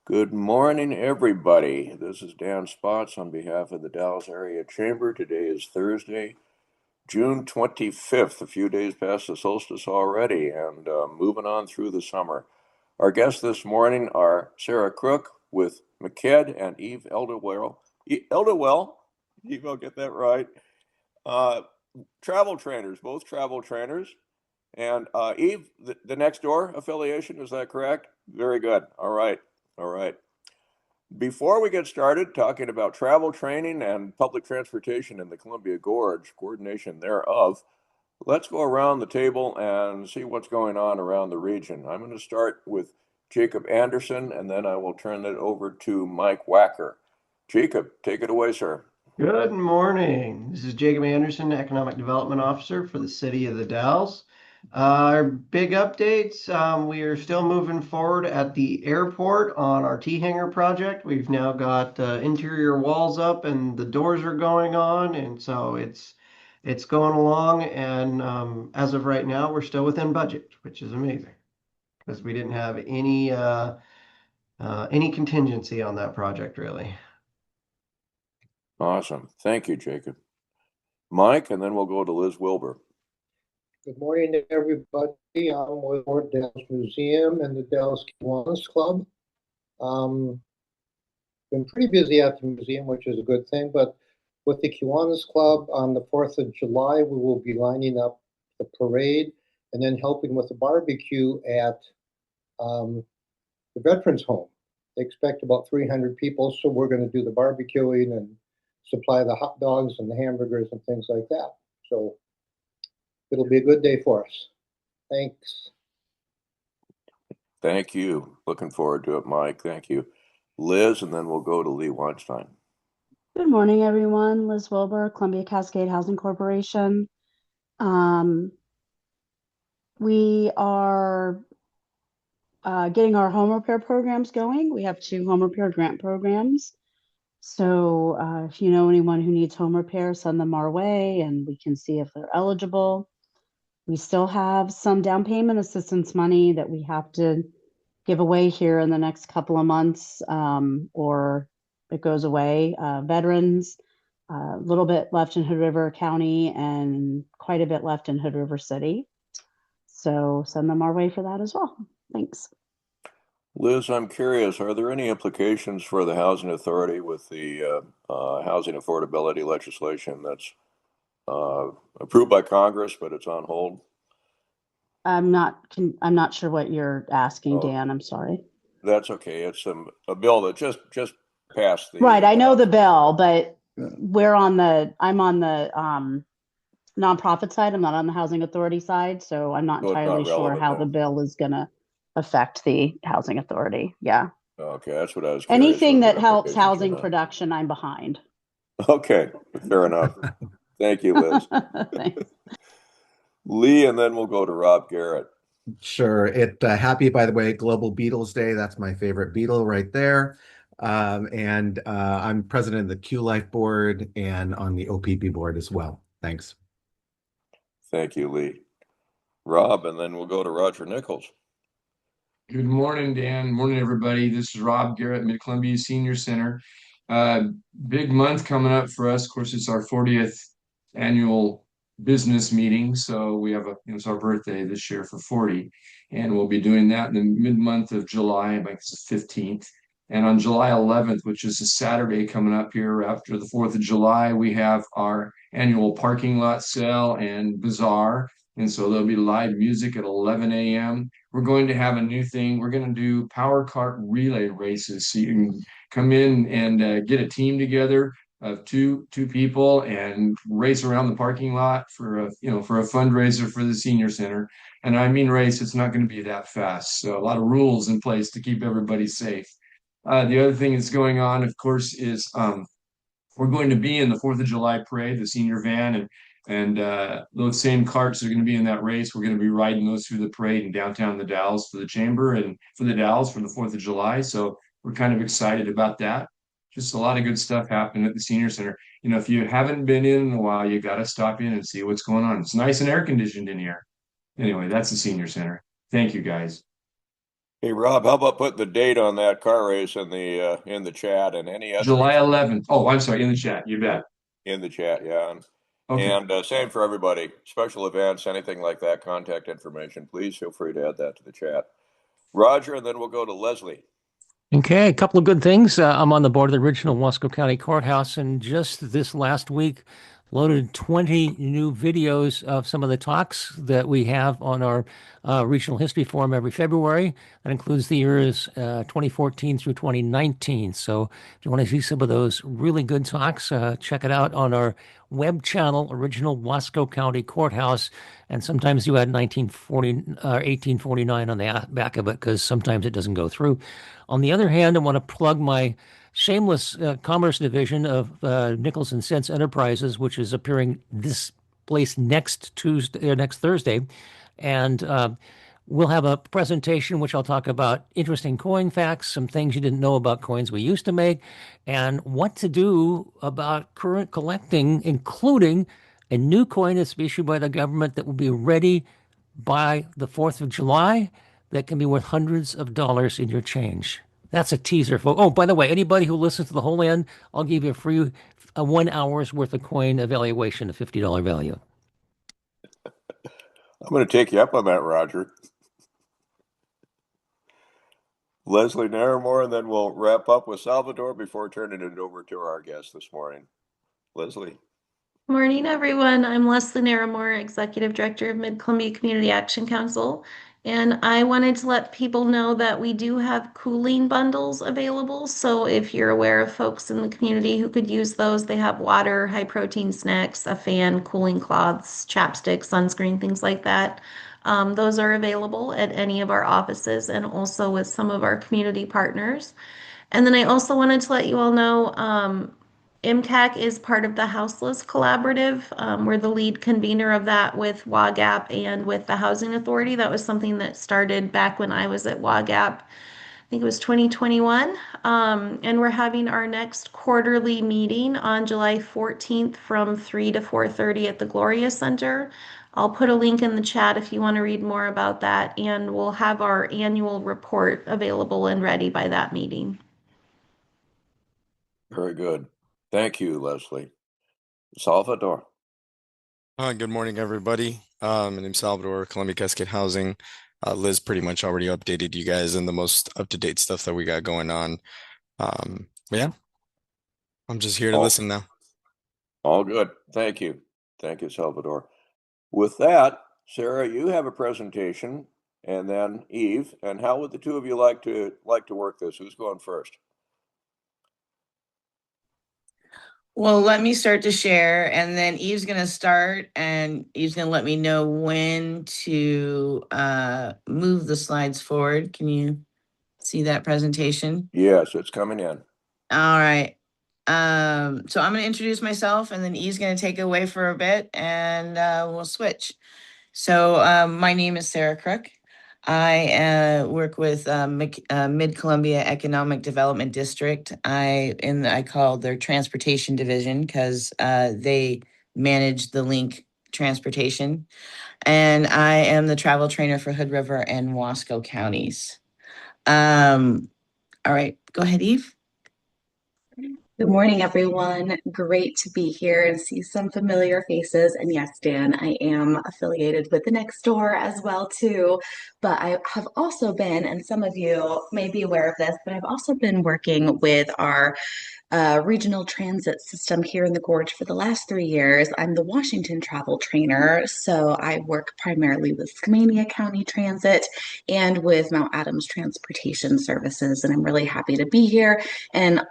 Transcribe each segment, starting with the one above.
Good morning, everybody. This is Dan Spatz on behalf of the Dalles Area Chamber. Today is Thursday, June 25th, a few days past the solstice already, and moving on through the summer. Our guests this morning are Sara Crook with MCEDD and Eve Elderwell. Elderwell, Eve, I'll get that right. Uh, Travel trainers, both travel trainers. And Eve, the next door affiliation, is that correct? Very good. All right. All right. Before we get started talking about travel training and public transportation in the Columbia Gorge, coordination thereof, let's go around the table and see what's going on around the region. I'm going to start with Jacob Anderson, and then I will turn it over to Mike Wacker. Jacob, take it away, sir. Good morning. This is Jacob Anderson, Economic Development Officer for the City of the Dalles. Our big updates, we are still moving forward at the airport on our T-hangar project. We've now got interior walls up and the doors are going on, and so it's going along. And as of right now, we're still within budget, which is amazing because we didn't have any contingency on that project really. Awesome. Thank you, Jacob. Mike, and then we'll go to Liz Wilbur. Good morning to everybody. I'm with the Dalles Museum and the Dalles Kiwanis Club. Been pretty busy at the museum, which is a good thing, but with the Kiwanis Club on the 4th of July, we will be lining up the parade and then helping with the barbecue at the Veterans Home. They expect about 300 people, so we're going to do the barbecuing and supply the hot dogs and the hamburgers and things like that. So it'll be a good day for us. Thanks. Thank you. Looking forward to it, Mike. Thank you. Liz, and then we'll go to Lee Weinstein. Good morning, everyone. Liz Wilbur, Columbia Cascade Housing Corporation. We are getting our home repair programs going. We have 2 home repair grant programs. So if you know anyone who needs home repair, send them our way and we can see if they're eligible. We still have some down payment assistance money that we have to give away here in the next couple of months, or it goes away. Veterans, a little bit left in Hood River County and quite a bit left in Hood River City. So send them our way for that as well. Thanks. Liz, I'm curious, are there any implications for the Housing Authority with the housing affordability legislation that's approved by Congress, but it's on hold? I'm not sure what you're asking, Dan. I'm sorry. That's okay. It's a bill that just passed the right. I know the bill, but I'm on the nonprofit side. I'm not on the Housing Authority side, so I'm not entirely sure how the bill is going to affect the Housing Authority. Yeah. Okay, that's what I was curious. Anything that helps housing production, I'm behind. Okay, fair enough. Thank you, Liz. Thanks. Lee, and then we'll go to Rob Garrett. Sure. Happy, by the way, Global Beatles Day. That's my favorite Beatle right there. I'm president of the Q Life board and on the OPP board as well. Thanks. Thank you, Lee. Rob, and then we'll go to Roger Nichols. Good morning, Dan. Morning, everybody. This is Rob Garrett, Mid-Columbia Senior Center. Big month coming up for us. Of course, it's our 40th annual business meeting. So we have it's our birthday this year for 40. And we'll be doing that in the mid-month of July, I think it's the 15th. And on July 11th, which is a Saturday coming up here after the 4th of July, we have our annual parking lot sale and bazaar. And so there'll be live music at 11 a.m. We're going to have a new thing. We're going to do power cart relay races. So you can come in and get a team together of two people and race around the parking lot for a fundraiser for the senior center. And I mean race, it's not going to be that fast. So a lot of rules in place to keep everybody safe. The other thing that's going on, of course, is we're going to be in the 4th of July parade, the senior van, and those same carts are going to be in that race. We're going to be riding those through the parade in downtown the Dalles for the Chamber and for the Dalles for the 4th of July. So we're kind of excited about that. Just a lot of good stuff happening at the Senior Center. If you haven't been in a while, you got to stop in and see what's going on. It's nice and air conditioned in here. Anyway, that's the Senior Center. Thank you, guys. Hey Rob, how about putting the date on that car race in the chat and any other July information 11th. Oh, I'm sorry, in the chat. You bet. in the chat, yeah. Okay. And same for everybody. Special events, anything like that, contact information, please feel free to add that to the chat. Roger, and then we'll go to Leslie. Okay, a couple of good things. I'm on the board of the original Wasco County Courthouse, and just this last week, loaded 20 new videos of some of the talks that we have on our Regional History Forum every February. That includes the years 2014 through 2019. So if you want to see some of those really good talks, check it out on our web channel, Original Wasco County Courthouse. And sometimes you add 1940 1849 on the back of it because sometimes it doesn't go through. On the other hand, I want to plug my shameless commerce division of Nichols and Cents Enterprises, which is appearing this place next Thursday, and we'll have a presentation which I'll talk about interesting coin facts, some things you didn't know about coins we used to make, and what to do about current collecting, including a new coin that's issued by the government that will be ready by the 4th of July that can be worth hundreds of dollars in your change. That's a teaser, folks. Oh, by the way, anybody who listens to the whole end, I'll give you a free 1 hour's worth of coin evaluation, a $50 value. I'm going to take you up on that, Roger. Leslie Naramore, and then we'll wrap up with Salvador before turning it over to our guest this morning. Leslie. Morning, everyone. I'm Leslie Naramore, Executive Director of Mid-Columbia Community Action Council, and I wanted to let people know that we do have cooling bundles available. So if you're aware of folks in the community who could use those, they have water, high-protein snacks, a fan, cooling cloths, chapstick, sunscreen, things like that. Those are available at any of our offices and also with some of our community partners. And then I also wanted to let you all know MCAC is part of the Houseless Collaborative. We're the lead convener of that with WAGAP and with the Housing Authority. That was something that started back when I was at WAGAP. I think it was 2021. And we're having our next quarterly meeting on July 14th from 3 to 4:30 at the Gloria Center. I'll put a link in the chat if you want to read more about that, and we'll have our annual report available and ready by that meeting. Very good. Thank you, Leslie. Salvador. Good morning, everybody. My name's Salvador, Columbia Cascade Housing. Liz pretty much already updated you guys in the most up-to-date stuff that we got going on. But yeah, I'm just here to listen now. All good. Thank you. Thank you, Salvador. With that, Sara, you have a presentation, and then Eve. And how would the two of you like to work this? Who's going first? Well, let me start to share, and then Eve's going to start, and Eve's going to let me know when to move the slides forward. Can you see that presentation? Yes, it's coming in. All right. So I'm going to introduce myself, and then Eve's going to take it away for a bit, and we'll switch. So my name is Sara Crook. I work with Mid-Columbia Economic Development District. I call their transportation division because they manage the link transportation. And I am the travel trainer for Hood River and Wasco counties. All right, go ahead, Eve. Good morning, everyone. Great to be here and see some familiar faces. And yes, Dan, I am affiliated with the next door as well, too. But I have also been, and some of you may be aware of this, but I've also been working with our regional transit system here in the Gorge for the last 3 years. I'm the Washington travel trainer, so I work primarily with Skamania County Transit and with Mount Adams Transportation Services, and I'm really happy to be here. And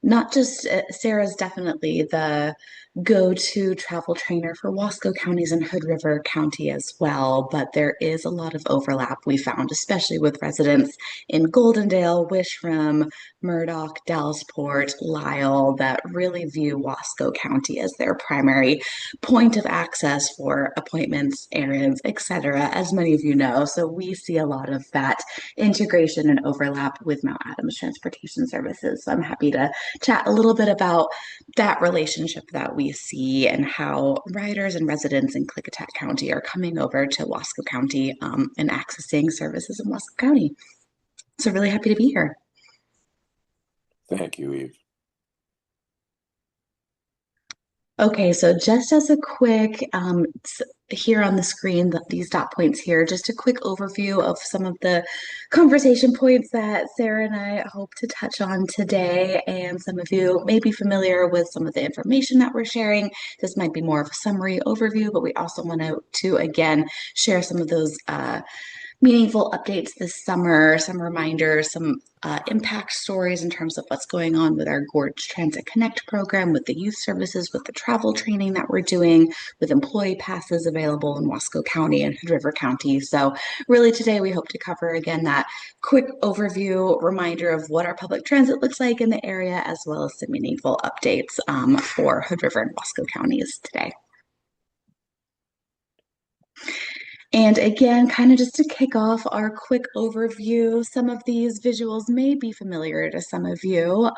not just Sara's definitely the go-to travel trainer for Wasco counties and Hood River County as well, but there is a lot of overlap we found, especially with residents in Goldendale, Wishram, Murdoch, Dallesport, Lyle, that really view Wasco County as their primary point of access for appointments, errands, etc., as many of you know. So we see a lot of that integration and overlap with Mount Adams Transportation Services. So I'm happy to chat a little bit about that relationship that we see and how riders and residents in Klickitat County are coming over to Wasco County and accessing services in Wasco County. So really happy to be here. Thank you, Eve. Okay, so just as a quick, here on the screen, these dot points here, just a quick overview of some of the conversation points that Sara and I hope to touch on today. And some of you may be familiar with some of the information that we're sharing. This might be more of a summary overview, but we also want to again, share some of those meaningful updates this summer, some reminders, some impact stories in terms of what's going on with our Gorge Transit Connect program, with the youth services, with the travel training that we're doing, with employee passes available in Wasco County and Hood River County. So really today we hope to cover again that quick overview reminder of what our public transit looks like in the area, as well as some meaningful updates for Hood River and Wasco counties today. And again, kind of just to kick off our quick overview, some of these visuals may be familiar to some of you.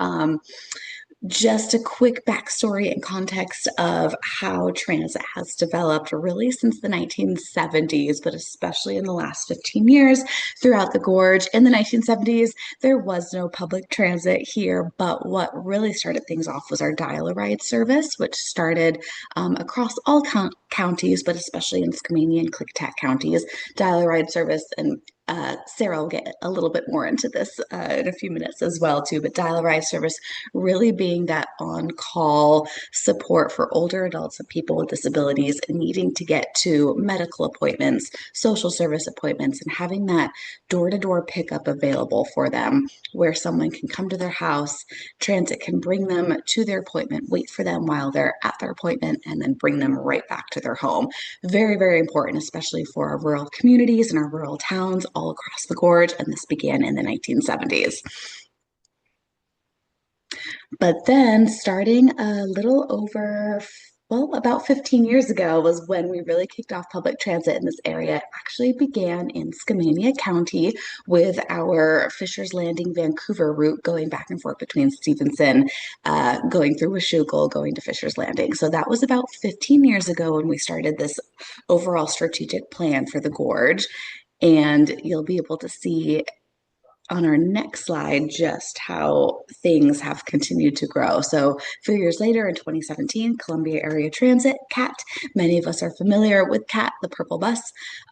Just a quick backstory and context of how transit has developed really since the 1970s, but especially in the last 15 years throughout the Gorge. In the 1970s, there was no public transit here, but what really started things off was our dial-a-ride service, which started across all counties, but especially in Skamania and Klickitat counties. Dial-a-ride service, and Sara will get a little bit more into this in a few minutes as well too, but dial-a-ride service really being that on-call support for older adults and people with disabilities needing to get to medical appointments, social service appointments, and having that door-to-door pickup available for them where someone can come to their house, transit can bring them to their appointment, wait for them while they're at their appointment, and then bring them right back to their home. Very, very important, especially for our rural communities and our rural towns all across the Gorge, and this began in the 1970s. But then starting a little over, well, about 15 years ago was when we really kicked off public transit in this area. It actually began in Skamania County with our Fisher's Landing, Vancouver route going back and forth between Stevenson, going through Washougal, going to Fisher's Landing. So that was about 15 years ago when we started this overall strategic plan for the Gorge. And you'll be able to see on our next slide just how things have continued to grow. So a few years later in 2017, Columbia Area Transit, CAT, many of us are familiar with CAT, the purple bus,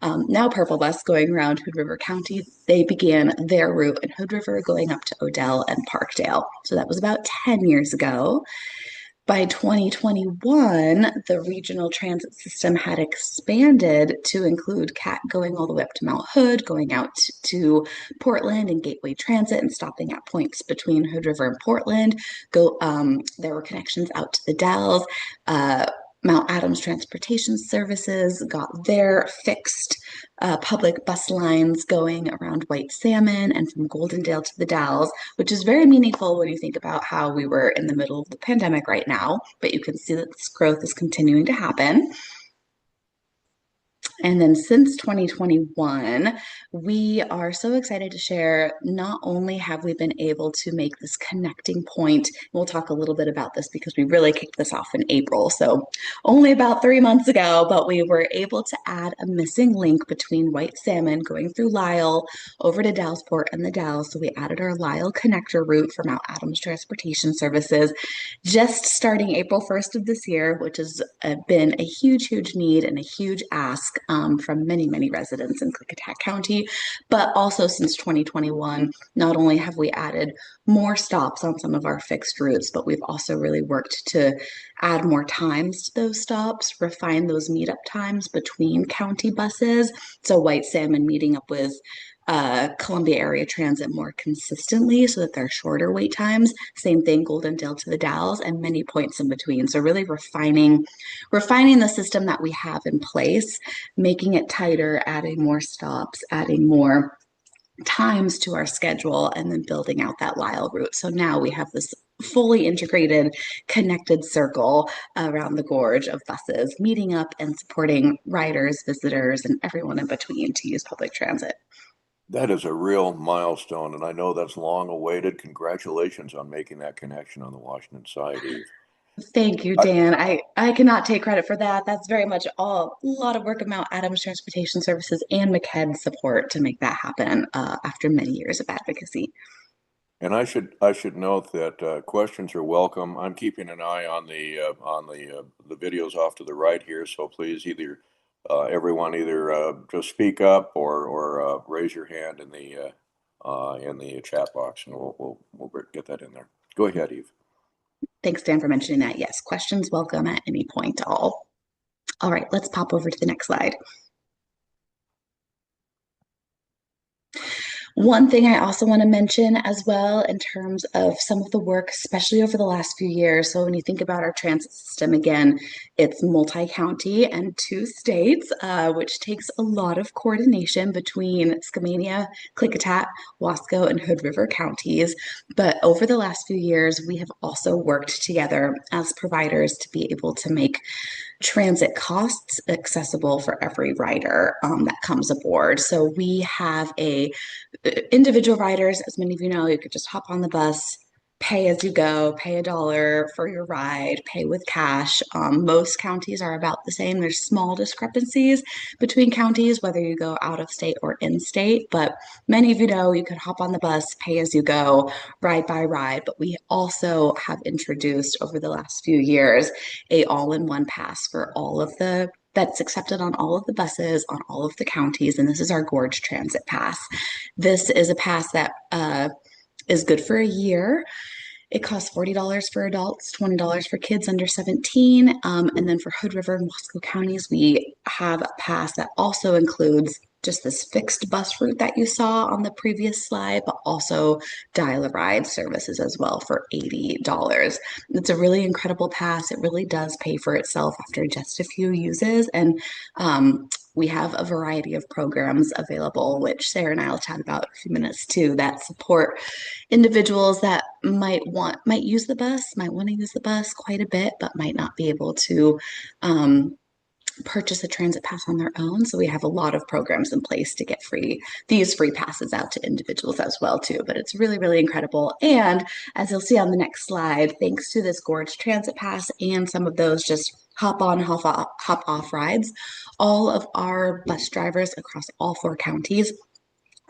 now purple bus going around Hood River County. They began their route in Hood River going up to Odell and Parkdale. So that was about 10 years ago. By 2021, the regional transit system had expanded to include CAT going all the way up to Mount Hood, going out to Portland and Gateway Transit and stopping at points between Hood River and Portland. There were connections out to the Dalles. Mount Adams Transportation Services got their fixed public bus lines going around White Salmon and from Goldendale to the Dalles, which is very meaningful when you think about how we were in the middle of the pandemic right now, but you can see that this growth is continuing to happen. And then since 2021, we are so excited to share, not only have we been able to make this connecting point, we'll talk a little bit about this because we really kicked this off in April, so only about 3 months ago, but we were able to add a missing link between White Salmon going through Lyle over to Dallesport and the Dalles. So we added our Lyle connector route for Mount Adams Transportation Services just starting April 1st of this year, which has been a huge, huge need and a huge ask from many, many residents in Klickitat County. But also since 2021, not only have we added more stops on some of our fixed routes, but we've also really worked to add more times to those stops, refine those meetup times between county buses. So White Salmon meeting up with Columbia Area Transit more consistently so that there are shorter wait times. Same thing, Goldendale to the Dalles, and many points in between. So really refining the system that we have in place, making it tighter, adding more stops, adding more times to our schedule, and then building out that Lyle route. So now we have this fully integrated, connected circle around the Gorge of buses meeting up and supporting riders, visitors, and everyone in between to use public transit. That is a real milestone, and I know that's long awaited. Congratulations on making that connection on the Washington side, Eve. Thank you, Dan. I cannot take credit for that. That's very much a lot of work of Mount Adams Transportation Services and MCEDD support to make that happen after many years of advocacy. And I should note that questions are welcome. I'm keeping an eye on the videos off to the right here, so please everyone either just speak up or raise your hand in the chat box, and we'll get that in there. Go ahead, Eve. Thanks, Dan, for mentioning that. Yes, questions welcome at any point all. All right, let's pop over to the next slide. One thing I also want to mention as well in terms of some of the work, especially over the last few years. So when you think about our transit system, again, it's multi-county and 2 states, which takes a lot of coordination between Skamania, Klickitat, Wasco, and Hood River counties. But over the last few years, we have also worked together as providers to be able to make transit costs accessible for every rider that comes aboard. So we have individual riders, as many of you know, you could just hop on the bus, pay as you go, pay $1 for your ride, pay with cash. Most counties are about the same. There's small discrepancies between counties, whether you go out of state or in state, but many of you know you could hop on the bus, pay as you go, ride by ride. But we also have introduced over the last few years a all-in-one pass for all of the that's accepted on all of the buses, on all of the counties, and this is our Gorge Transit Pass. This is a pass that is good for a year. It costs $40 for adults, $20 for kids under 17. And then for Hood River and Wasco counties, we have a pass that also includes just this fixed bus route that you saw on the previous slide, but also dial-a-ride services as well for $80. It's a really incredible pass. It really does pay for itself after just a few uses. And we have a variety of programs available, which Sara and I will chat about in a few minutes too, that support individuals that might want to use the bus quite a bit, but might not be able to purchase a transit pass on their own. So we have a lot of programs in place to get these free passes out to individuals as well too. But it's really, really incredible. And as you'll see on the next slide, thanks to this Gorge Transit Pass and some of those just hop on, hop off rides, all of our bus drivers across all 4 counties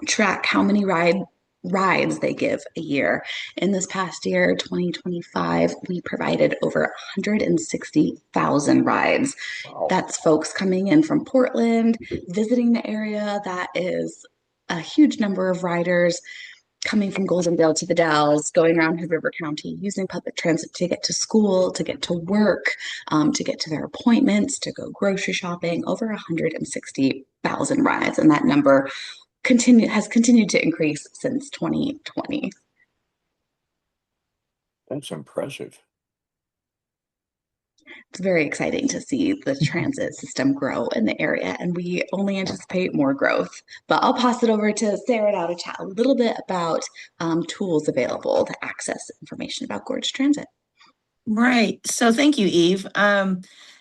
track how many rides they give a year. In this past year, 2025, we provided over 160,000 rides. Wow. That's folks coming in from Portland, visiting the area. That is a huge number of riders coming from Goldendale to the Dalles, going around Hood River County, using public transit to get to school, to get to work, to get to their appointments, to go grocery shopping, over 160,000 rides. And that number has continued to increase since 2020. That's impressive. It's very exciting to see the transit system grow in the area, and we only anticipate more growth. But I'll pass it over to Sara now to chat a little bit about tools available to access information about Gorge Transit. Right. So thank you, Eve.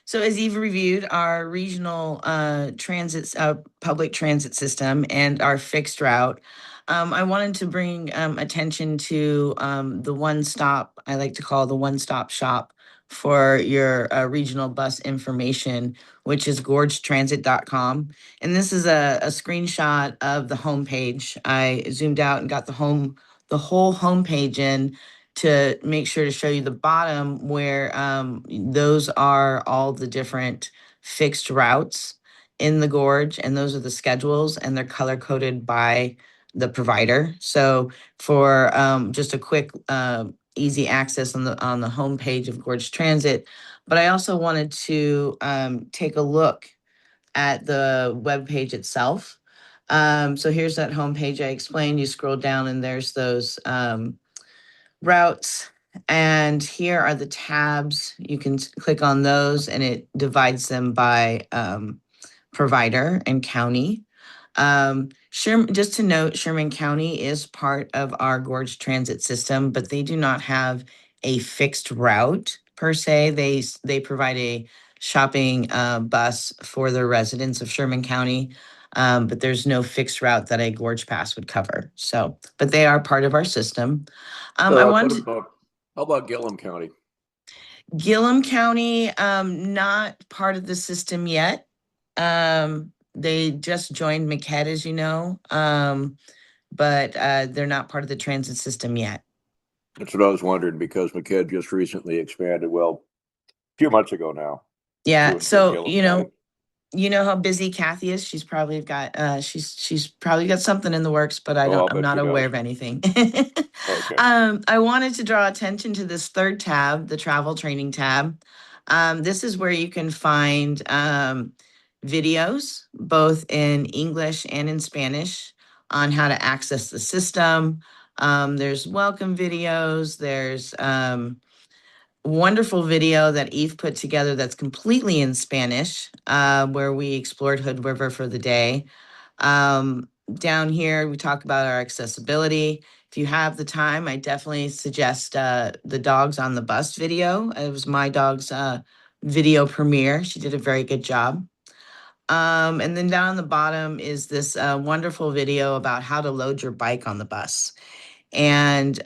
So as Eve reviewed our regional public transit system and our fixed route, I wanted to bring attention to the one-stop, I like to call the one-stop shop for your regional bus information, which is gorgetransit.com. And this is a screenshot of the homepage. I zoomed out and got the whole homepage in to make sure to show you the bottom where those are all the different fixed routes in the gorge, and those are the schedules, and they're color coded by the provider. So for just a quick easy access on the homepage of Gorge Transit, but I also wanted to take a look at the webpage itself. So here's that homepage I explained. You scroll down and there's those routes, and here are the tabs. You can click on those and it divides them by provider and county. Just to note, Sherman County is part of our Gorge Transit system, but they do not have a fixed route per se. They provide shopping bus for the residents of Sherman County. But there's no fixed route that a Gorge Pass would cover. So, but they are part of our system. I wanted How about Gillum County? Gillum County, not part of the system yet. They just joined MCEDD, as you know, but they're not part of the transit system yet. That's what I was wondering, because MCEDD just recently expanded, well, a few months ago now. Yeah, so Gillum County. you know how busy Kathy is. She's probably got she's probably got something in the works, but I'll I'm bet not she aware does. of anything. Okay. I wanted to draw attention to this third tab, the travel training tab. This is where you can find videos, both in English and in Spanish, on how to access the system. There's welcome videos. There's wonderful video that Eve put together that's completely in Spanish, where we explored Hood River for the day. Down here, we talk about our accessibility. If you have the time, I definitely suggest the Dogs on the Bus video. It was my dog's video premiere. She did a very good job. And then down on the bottom is this wonderful video about how to load your bike on the bus. And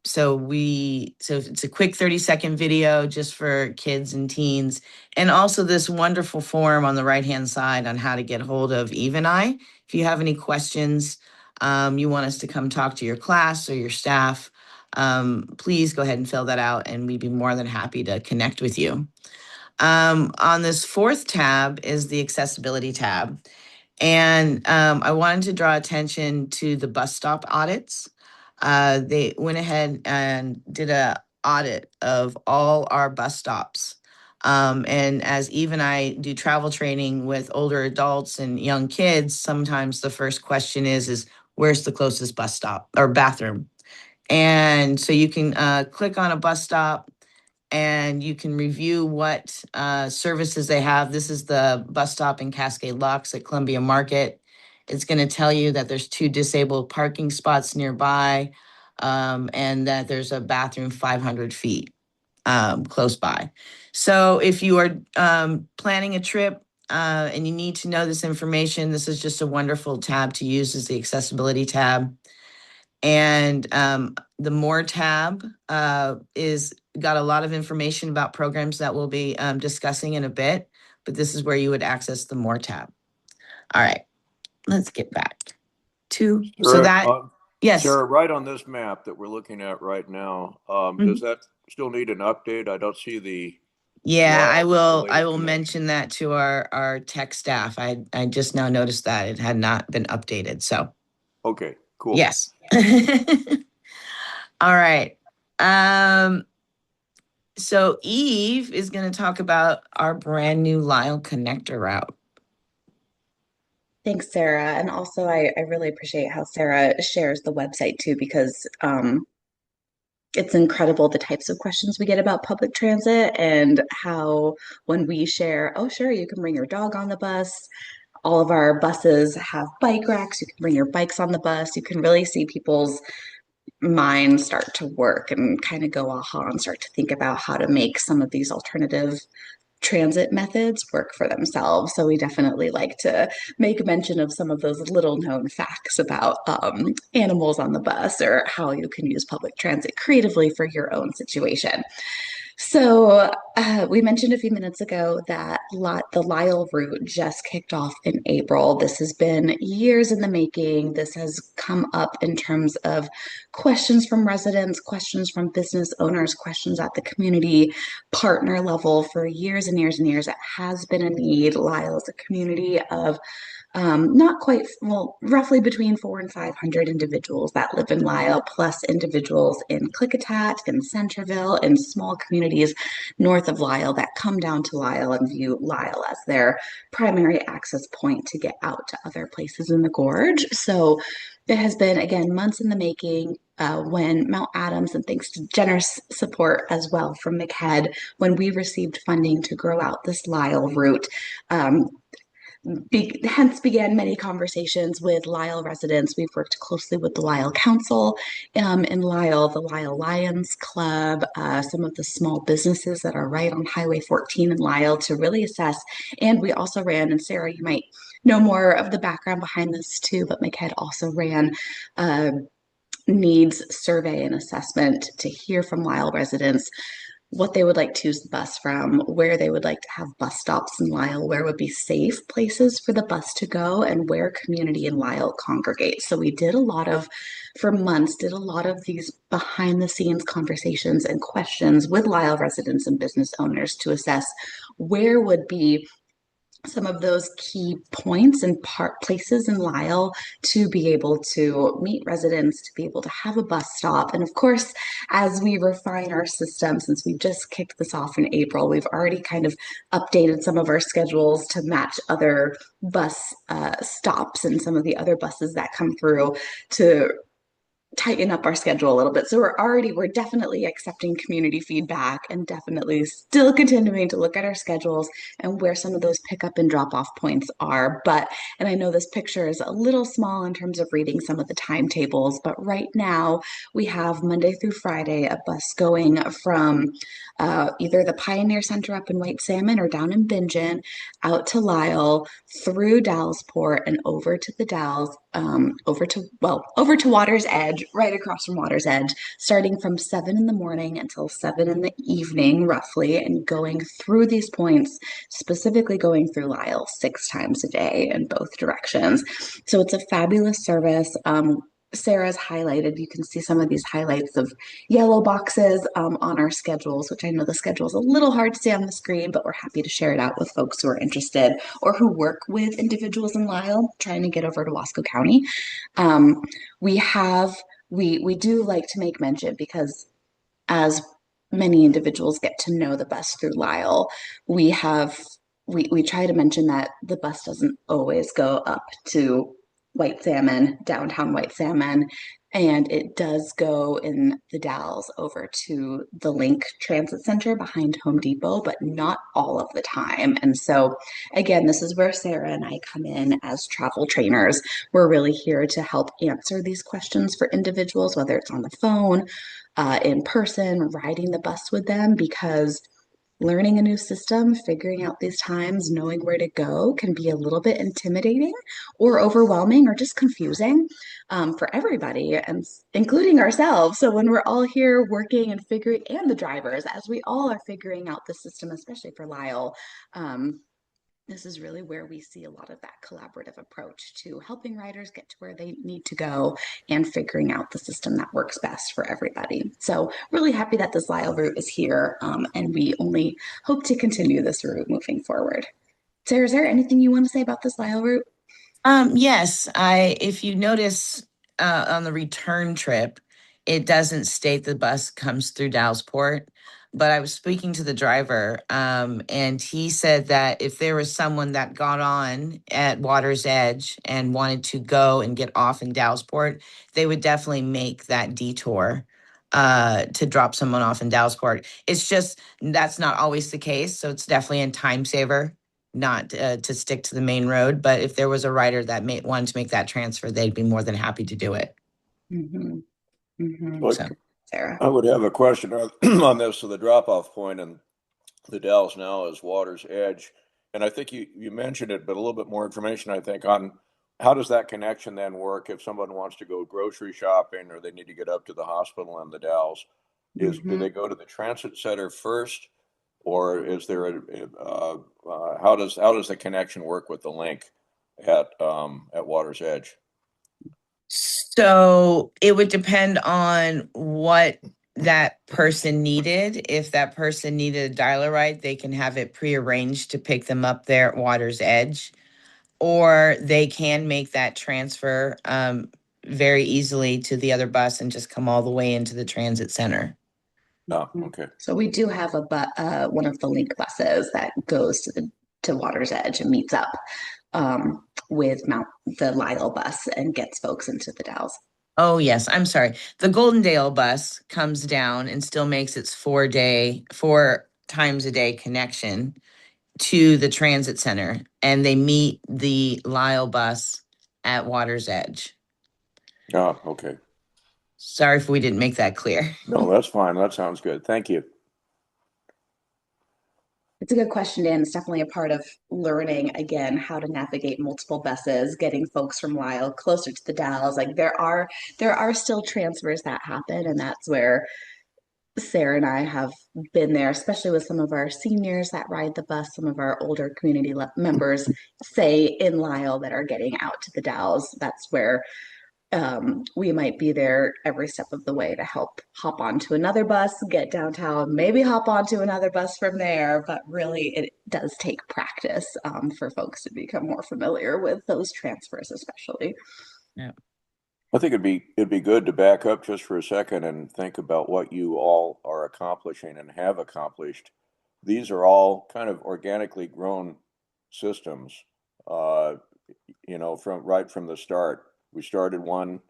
so it's a quick 30-second video just for kids and teens, and also this wonderful form on the right-hand side on how to get hold of Eve and I. If you have any questions, you want us to come talk to your class or your staff, please go ahead and fill that out, and we'd be more than happy to connect with you. On this fourth tab is the accessibility tab. And I wanted to draw attention to the bus stop audits. They went ahead and did an audit of all our bus stops. And as Eve and I do travel training with older adults and young kids, sometimes the first question is where's the closest bus stop or bathroom? And so you can click on a bus stop and you can review what services they have. This is the bus stop in Cascade Locks at Columbia Market. It's going to tell you that there's 2 disabled parking spots nearby, and that there's a bathroom 500 feet close by. So if you are planning a trip and you need to know this information, this is just a wonderful tab to use as the accessibility tab. And the More tab is got a lot of information about programs that we'll be discussing in a bit, but this is where you would access the More tab. All right, let's get back to, so that, yes. Sarah, right on this map that we're looking at right now, does that still need an update? I don't see the. Yeah, I will mention that to our tech staff. I just now noticed that it had not been updated, so. Okay, cool. Yes. All right. So Eve is going to talk about our brand new Lyle connector route. Thanks, Sarah. And also, I really appreciate how Sarah shares the website too, because it's incredible the types of questions we get about public transit, and how when we share, oh, sure, you can bring your dog on the bus. All of our buses have bike racks. You can bring your bikes on the bus. You can really see people's minds start to work and kind of go aha and start to think about how to make some of these alternative transit methods work for themselves. So we definitely like to make mention of some of those little known facts about animals on the bus, or how you can use public transit creatively for your own situation. So we mentioned a few minutes ago that the Lyle route just kicked off in April. This has been years in the making. This has come up in terms of questions from residents, questions from business owners, questions at the community partner level for years and years and years. It has been a need. Lyle is a community of not quite, well, roughly between 400 and 500 individuals that live in Lyle, plus individuals in Klickitat, in Centerville, in small communities north of Lyle that come down to Lyle and view Lyle as their primary access point to get out to other places in the gorge. So it has been, again, months in the making. When Mount Adams, and thanks to generous support as well from MCEDD, when we received funding to grow out this Lyle route, hence began many conversations with Lyle residents. We've worked closely with the Lyle Council in Lyle, the Lyle Lions Club, some of the small businesses that are right on Highway 14 in Lyle to really assess. And we also ran, and Sara, you might know more of the background behind this too, but MCEDD also ran a needs survey and assessment to hear from Lyle residents what they would like to use the bus from, where they would like to have bus stops in Lyle, where would be safe places for the bus to go, and where community in Lyle congregates. So we did a lot of, for months, did a lot of these behind the scenes conversations and questions with Lyle residents and business owners to assess where would be some of those key points and places in Lyle to be able to meet residents, to be able to have a bus stop. And of course, as we refine our system, since we just kicked this off in April, we've already kind of updated some of our schedules to match other bus stops and some of the other buses that come through to tighten up our schedule a little bit. So we're definitely accepting community feedback and definitely still continuing to look at our schedules and where some of those pickup and drop off points are. And I know this picture is a little small in terms of reading some of the timetables, but right now we have Monday through Friday a bus going from either the Pioneer Center up in White Salmon or down in Bingen out to Lyle, through Dallesport and over to the Dalles, over to Water's Edge, right across from Water's Edge, starting from 7 in the morning until 7 in the evening, roughly, and going through these points, specifically going through Lyle 6 times a day in both directions. So it's a fabulous service. Sara's highlighted, you can see some of these highlights of yellow boxes on our schedules, which I know the schedule is a little hard to see on the screen, but we're happy to share it out with folks who are interested or who work with individuals in Lyle trying to get over to Wasco County. We do like to make mention, because as many individuals get to know the bus through Lyle, we try to mention that the bus doesn't always go up to White Salmon, downtown White Salmon, and it does go in the Dalles over to the Link Transit Center behind Home Depot, but not all of the time. And so again, this is where Sara and I come in as travel trainers. We're really here to help answer these questions for individuals, whether it's on the phone, in person, riding the bus with them, because learning a new system, figuring out these times, knowing where to go can be a little bit intimidating or overwhelming or just confusing for everybody, and including ourselves. So when we're all here working and figuring, and the drivers, as we all are figuring out the system, especially for Lyle, this is really where we see a lot of that collaborative approach to helping riders get to where they need to go and figuring out the system that works best for everybody. So really happy that this Lyle route is here, and we only hope to continue this route moving forward. Sara, is there anything you want to say about this Lyle route? Yes, if you notice on the return trip, it doesn't state the bus comes through Dallesport, but I was speaking to the driver, and he said that if there was someone that got on at Water's Edge and wanted to go and get off in Dallesport, they would definitely make that detour to drop someone off in Dallesport. It's just that's not always the case, so it's definitely a time saver not to stick to the main road. But if there was a rider that wanted to make that transfer, they'd be more than happy to do it. Mm-hmm. Mm-hmm. Look, So, Sara. I would have a question on this. So the drop-off point in the Dalles now is Water's Edge. And I think you mentioned it, but a little bit more information, I think, on how does that connection then work if someone wants to go grocery shopping or they need to get up to the hospital in the Dalles? Do they go to the transit center first, or is there how does the connection work with the link at Water's Edge? So it would depend on what that person needed. If that person needed a dial a ride, they can have it prearranged to pick them up there at Water's Edge, or they can make that transfer very easily to the other bus and just come all the way into the transit center. Oh, okay. So we do have one of the Link buses that goes to Water's Edge and meets up with the Lyle bus and gets folks into the Dalles. Oh, yes. I'm sorry. The Goldendale bus comes down and still makes its 4 times a day connection to the transit center, and they meet the Lyle bus at Water's Edge. Oh, okay. Sorry if we didn't make that clear. No, that's fine. That sounds good. Thank you. It's a good question, Dan. It's definitely a part of learning, again, how to navigate multiple buses, getting folks from Lyle closer to the Dalles. Like there are still transfers that happen, and that's where Sara and I have been there, especially with some of our seniors that ride the bus, some of our older community members, say in Lyle, that are getting out to the Dalles. That's where we might be there every step of the way to help hop onto another bus, get downtown, maybe hop onto another bus from there. But really, it does take practice for folks to become more familiar with those transfers, especially. Yeah. I think it'd be good to back up just for a second and think about what you all are accomplishing and have accomplished. These are all kind of organically grown systems, from the start. We started one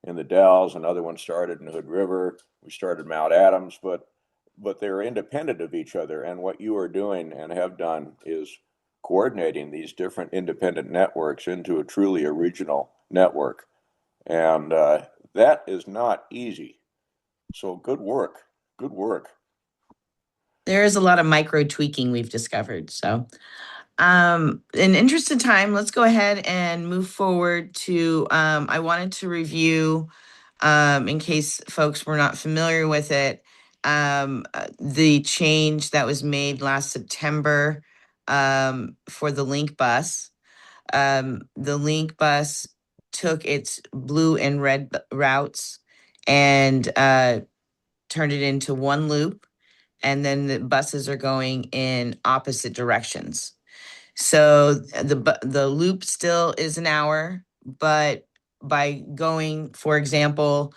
in the Dalles, another one started in Hood River. We started Mount Adams, but they're independent of each other. And what you are doing and have done is coordinating these different independent networks into a truly regional network. And that is not easy. So good work. Good work. There is a lot of micro tweaking we've discovered. So in interest of time, let's go ahead and move forward to, I wanted to review, in case folks were not familiar with it, the change that was made last September for the Link bus. The Link bus took its blue and red routes and turned it into one loop, and then the buses are going in opposite directions. So the loop still is an hour, but by going, for example,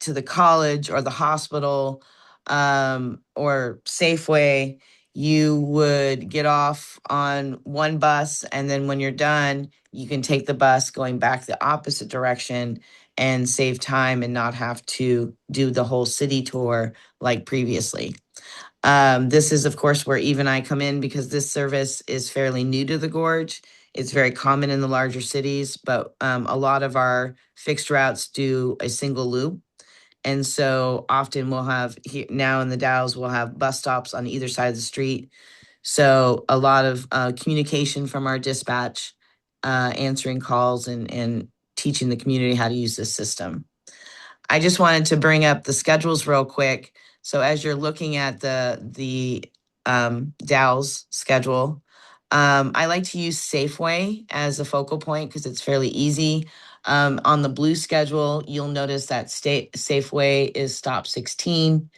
to the college or the hospital or Safeway, you would get off on one bus, and then when you're done, you can take the bus going back the opposite direction and save time and not have to do the whole city tour like previously. This is, of course, where Eve and I come in because this service is fairly new to the Gorge. It's very common in the larger cities, but a lot of our fixed routes do a single loop. And so often we'll have here now in the Dalles, we'll have bus stops on either side of the street. So a lot of communication from our dispatch, answering calls and teaching the community how to use this system. I just wanted to bring up the schedules real quick. So as you're looking at the Dalles schedule, I like to use Safeway as a focal point because it's fairly easy. On the blue schedule, you'll notice that Safeway is stop 16.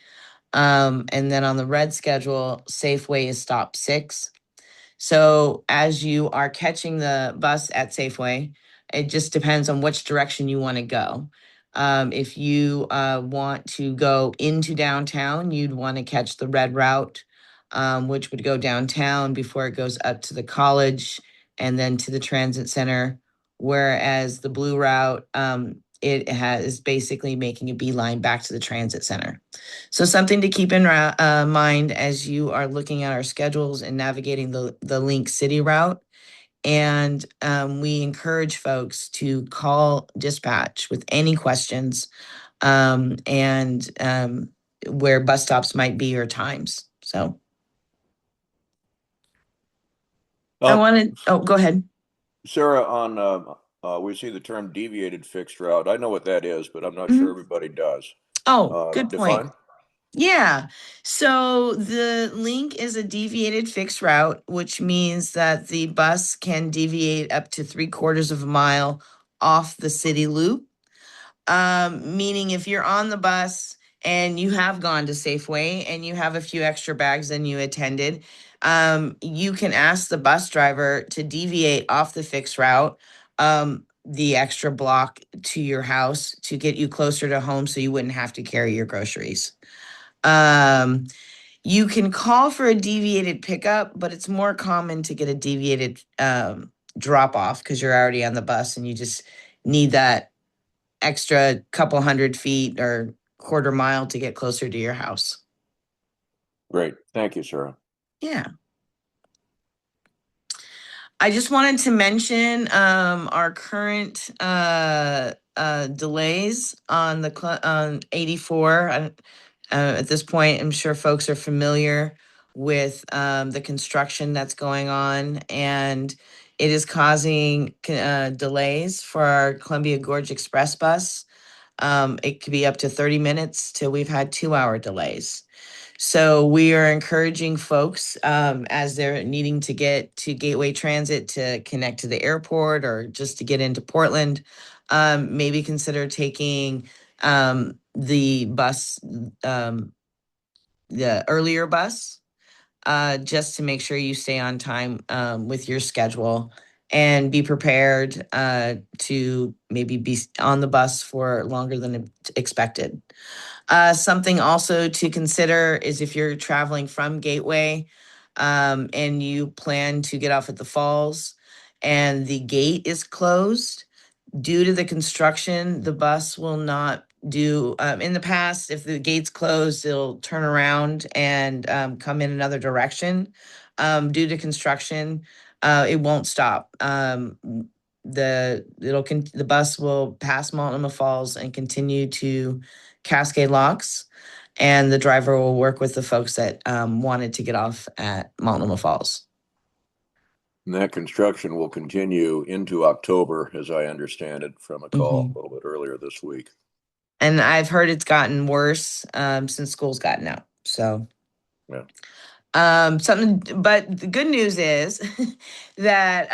And then on the red schedule, Safeway is stop 6. So as you are catching the bus at Safeway, it just depends on which direction you want to go. If you want to go into downtown, you'd want to catch the red route, which would go downtown before it goes up to the college and then to the transit center. Whereas the blue route, is basically making a beeline back to the transit center. So something to keep in mind as you are looking at our schedules and navigating the Link City route. And we encourage folks to call dispatch with any questions and where bus stops might be or times. So I wanted, go ahead. Sara, we see the term deviated fixed route. I know what that is, but I'm not sure everybody does. Oh, good point. Define? Yeah. So the Link is a deviated fixed route, which means that the bus can deviate up to 3/4 of a mile off the city loop. Meaning if you're on the bus and you have gone to Safeway and you have a few extra bags than you attended, you can ask the bus driver to deviate off the fixed route, the extra block to your house to get you closer to home so you wouldn't have to carry your groceries. You can call for a deviated pickup, but it's more common to get a deviated drop off because you're already on the bus and you just need that extra couple 100 feet or 1/4 mile to get closer to your house. Great. Thank you, Sara. Yeah. I just wanted to mention our current delays on the on 84. At this point, I'm sure folks are familiar with the construction that's going on, and it is causing delays for our Columbia Gorge Express bus. It could be up to 30 minutes till we've had 2-hour delays. So we are encouraging folks as they're needing to get to Gateway Transit to connect to the airport or just to get into Portland, maybe consider taking the bus, the earlier bus, just to make sure you stay on time with your schedule and be prepared to maybe be on the bus for longer than expected. Something also to consider is if you're traveling from Gateway and you plan to get off at the falls and the gate is closed, due to the construction, the bus will not do, in the past, if the gate's closed, it'll turn around and come in another direction. Due to construction, it won't stop. The bus will pass Multnomah Falls and continue to Cascade Locks, and the driver will work with the folks that wanted to get off at Multnomah Falls. And that construction will continue into October, as I understand it from a call a little bit earlier this week. And I've heard it's gotten worse since school's gotten out. So, yeah. But the good news is that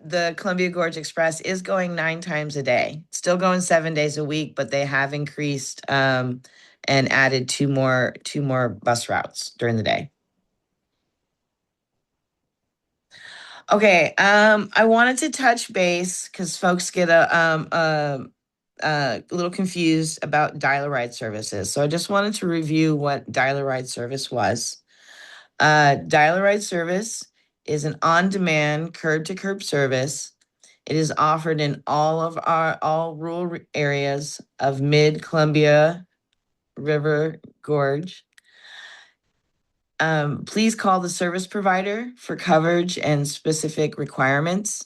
the Columbia Gorge Express is going 9 times a day. Still going 7 days a week, but they have increased and added two more bus routes during the day. Okay, I wanted to touch base because folks get a little confused about dial-a-ride services. So I just wanted to review what dial-a-ride service was. Dial-a-ride service is an on-demand curb-to-curb service. It is offered in all rural areas of mid-Columbia River Gorge. Please call the service provider for coverage and specific requirements.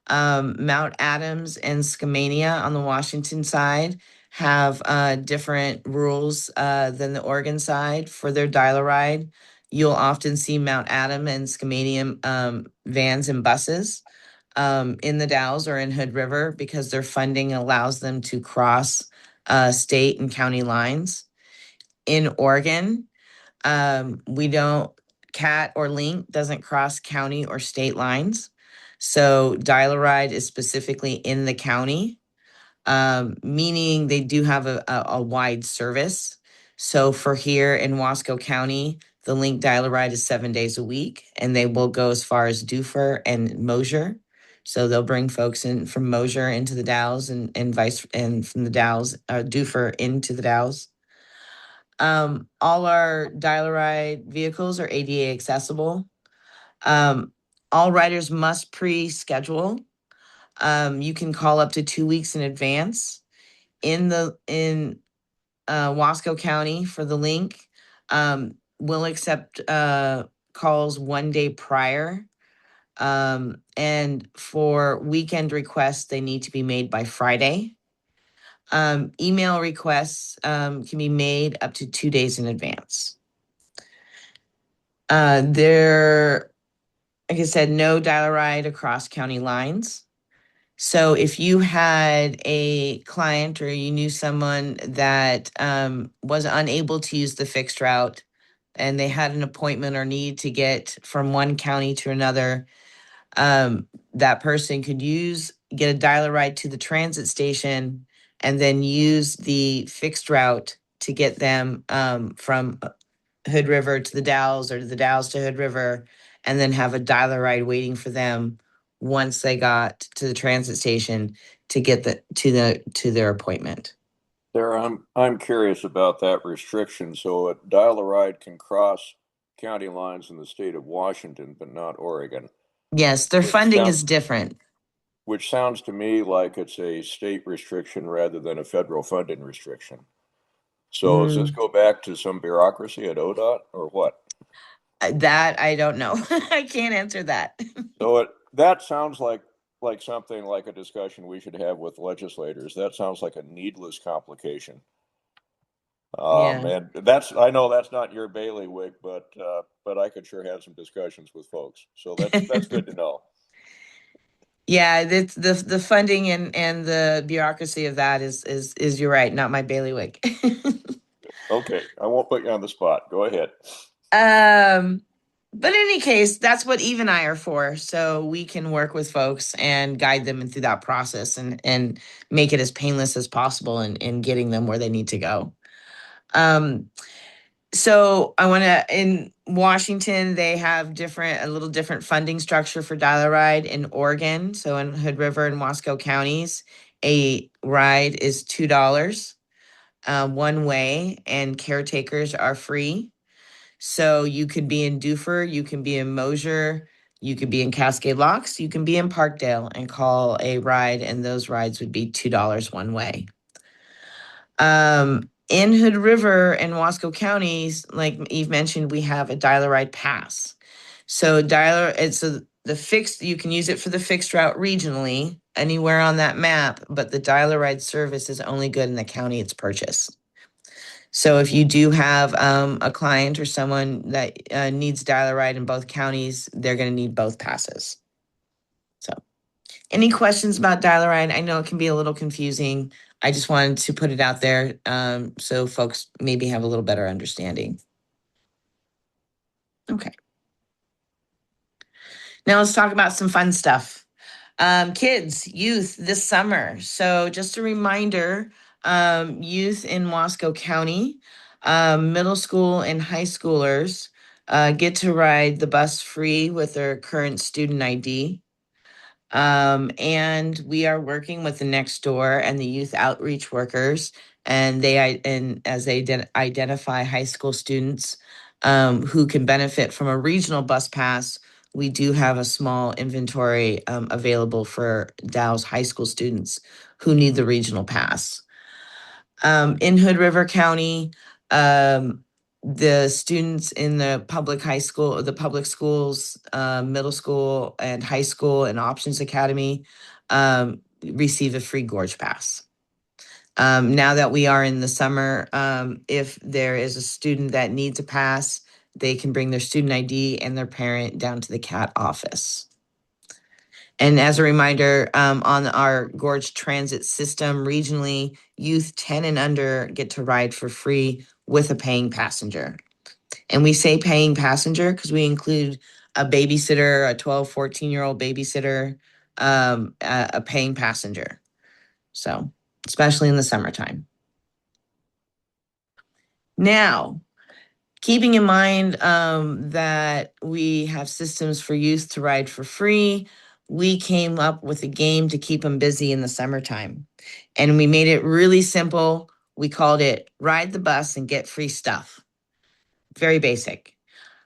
Mount Adams and Skamania on the Washington side have different rules than the Oregon side for their dial-a-ride. You'll often see Mount Adams and Skamania vans and buses in the Dalles or in Hood River because their funding allows them to cross state and county lines. In Oregon, we don't, CAT or Link doesn't cross county or state lines. So dial-a-ride is specifically in the county, meaning they do have a wide service. So for here in Wasco County, the Link dial-a-ride is 7 days a week, and they will go as far as Dufur and Mosier. So they'll bring folks in from Mosier into the Dalles and from the Dalles, Dufur into the Dalles. All our dial-a-ride vehicles are ADA accessible. All riders must pre-schedule. You can call up to 2 weeks in advance. In Wasco County for the Link, we'll accept calls 1 day prior. And for weekend requests, they need to be made by Friday. Email requests can be made up to 2 days in advance. There, like I said, no dial-a-ride across county lines. So if you had a client or you knew someone that was unable to use the fixed route and they had an appointment or need to get from one county to another, that person could get a dial-a-ride to the transit station and then use the fixed route to get them from Hood River to the Dalles or the Dalles to Hood River, and then have a dial-a-ride waiting for them once they got to the transit station to get to their appointment. Sara, I'm curious about that restriction. So a dial-a-ride can cross county lines in the state of Washington, but not Oregon. Yes, their funding is different. Which sounds to me like it's a state restriction rather than a federal funding restriction. So does this go back to some bureaucracy at ODOT or what? That I don't know. I can't answer that. So that sounds like something like a discussion we should have with legislators. That sounds like a needless complication. Yeah. And I know that's not your bailiwick, but I could sure have some discussions with folks. So that's good to know. Yeah, the funding and the bureaucracy of that is you're right, not my bailiwick. Okay, I won't put you on the spot. Go ahead. But in any case, that's what Eve and I are for. So we can work with folks and guide them through that process and make it as painless as possible in getting them where they need to go. So I want to, in Washington, they have a little different funding structure for dial a ride. In Oregon, so in Hood River and Wasco counties, a ride is $2 one way, and caretakers are free. So you could be in Dufur, you can be in Mosier, you could be in Cascade Locks, you can be in Parkdale and call a ride, and those rides would be $2 one way. In Hood River and Wasco counties, like Eve mentioned, we have a dial-a-ride pass. So the fixed, you can use it for the fixed route regionally, anywhere on that map, but the dial-a-ride service is only good in the county it's purchased. So if you do have a client or someone that needs dial-a-ride in both counties, they're going to need both passes. So any questions about dial-a-ride? I know it can be a little confusing. I just wanted to put it out there so folks maybe have a little better understanding. Okay. Now let's talk about some fun stuff. Kids, youth this summer. So just a reminder, youth in Wasco County, middle school and high schoolers get to ride the bus free with their current student ID. And we are working with the next door and the youth outreach workers, and as they identify high school students who can benefit from a regional bus pass. We do have a small inventory available for Dalles high school students who need the regional pass. In Hood River County, the students in the public schools, middle school and high school and Options Academy receive a free Gorge Pass. Now that we are in the summer, if there is a student that needs a pass, they can bring their student ID and their parent down to the CAT office. And as a reminder, on our Gorge Transit system regionally, youth 10 and under get to ride for free with a paying passenger. And we say paying passenger because we include a babysitter, a 12, 14-year-old babysitter, a paying passenger. So, especially in the summertime. Now, keeping in mind that we have systems for youth to ride for free, we came up with a game to keep them busy in the summertime. And we made it really simple. We called it Ride the Bus and Get Free Stuff. Very basic.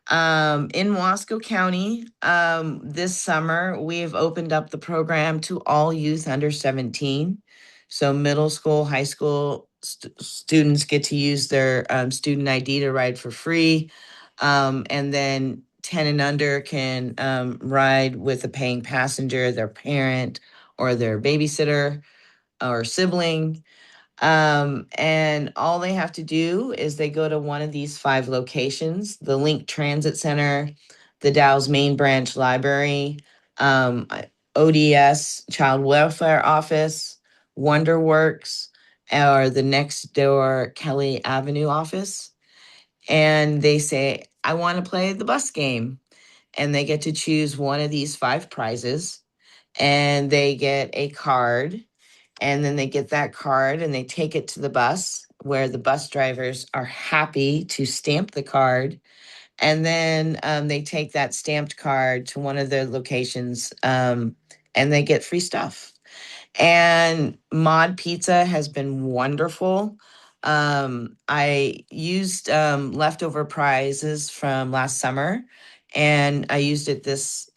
In Wasco County, this summer, we have opened up the program to all youth under 17. So middle school, high school students get to use their student ID to ride for free. And then 10 and under can ride with a paying passenger, their parent or their babysitter or sibling. And all they have to do is they go to one of these 5 locations: the Link Transit Center, the Dalles Main Branch Library, ODS Child Welfare Office, Wonderworks, or the next door Kelly Avenue office. And they say, I want to play the bus game. And they get to choose one of these 5 prizes, and they get a card. And then they get that card and they take it to the bus, where the bus drivers are happy to stamp the card. And then they take that stamped card to one of their locations and they get free stuff. And Mod Pizza has been wonderful. I used leftover prizes from last summer, and I used it this